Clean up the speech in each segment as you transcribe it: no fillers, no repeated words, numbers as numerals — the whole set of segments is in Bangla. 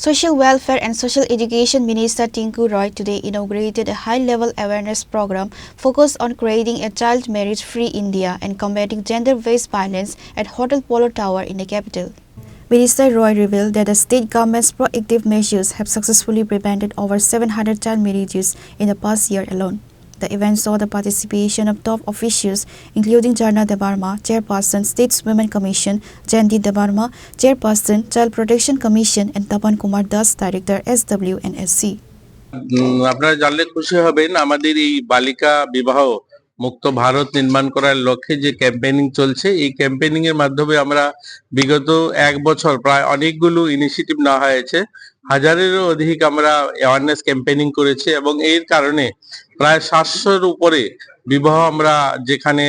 Social Welfare and Social Education Minister Tinku Roy today inaugurated a high-level awareness program focused on creating a child marriage-free India and combating gender-based violence at Hotel Polo Tower in the capital. Minister Roy revealed that the state government's proactive measures have successfully prevented over 700 child marriages in the past year alone. The event saw the participation of top officials including Jarna Debarma, Chairperson, States Women Commission, Jandy Debarma, Chairperson, Child Protection Commission and Tapan Kumar Das, Director SWNSC. আপনারা জানলে খুশি হবেন আমাদের এই বালিকা বিবাহ মুক্ত ভারত নির্মাণ করার লক্ষ্যে যে ক্যাম্পেইনিং চলছে এই ক্যাম্পেইনিং এর মাধ্যমে আমরা বিগত এক বছর প্রায় অনেকগুলো ইনিশিয়েটিভ নেওয়া হয়েছে হাজারেরও অধিক আমরা অ্যাওয়ারনেস ক্যাম্পেইনিং করেছি এবং এর কারণে প্রায় 700-র উপরে বিবাহ আমরা যেখানে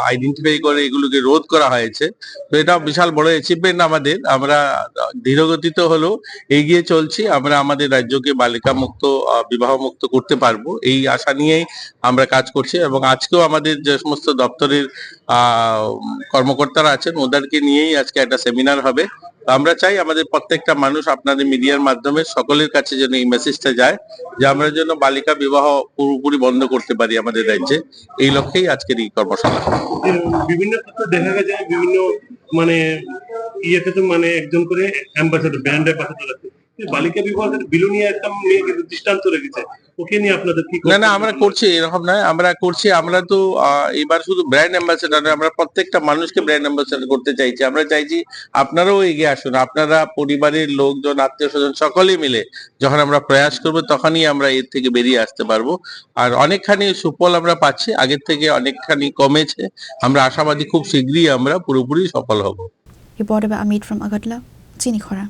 আইডেন্টিফাই করে এগুলোকে রোধ করা হয়েছে তো এটা বিশাল বড় অ্যাচিভমেন্ট আমাদের আমরা ধীরগতিতে হলেও এগিয়ে চলছি আমরা আমাদের রাজ্যকে বালিকা মুক্ত বিবাহ মুক্ত করতে পারবো এই আশা নিয়েই আমরা কাজ করছি এবং আজকেও আমাদের যে সমস্ত দপ্তরের কর্মকর্তারা আছেন ওদেরকে নিয়েই আজকে একটা সেমিনার হবে আমরা চাই আমাদের প্রত্যেকটা মানুষ আপনাদের মিডিয়ার মাধ্যমে সকলের কাছে যেন এই মেসেজটা যায় যে আমরা যেন বালিকা বিবাহ পুরোপুরি বন্ধ করতে পারি আমাদের রাজ্যে এই লক্ষ্যেই আজকের এই কর্মশালা বিভিন্ন ক্ষেত্রে দেখা যায় বিভিন্ন মানে ইয়েতে তো মানে একজন করে অ্যাম্বাসেডর ব্র্যান্ড অ্যাম্বাসেডর আছে বালিকা বিবাহের বিলুনিয়া একটা মেয়ে কিন্তু দৃষ্টান্ত রেখেছে ওকে নিয়ে আপনাদের কি না আমরা করছি এরকম নয় আমরা করছি আমরা তো এবার শুধু ব্র্যান্ড অ্যাম্বাসেডর নয় আমরা প্রত্যেকটা মানুষকে ব্র্যান্ড অ্যাম্বাসেডর করতে চাইছি আমরা চাইছি আপনারাও এগিয়ে আসুন আপনারা পরিবারের লোকজন আত্মীয় স্বজন সকলেই মিলে যখন আমরা প্রয়াস করবো তখনই আমরা এর থেকে বেরিয়ে আসতে পারবো আর অনেকখানি সুফল আমরা পাচ্ছি আগের থেকে অনেকখানি কমেছে আমরা আশাবাদী খুব শীঘ্রই আমরা পুরোপুরি সফল হব। Reported by Amit from Agadla, Chini Khora.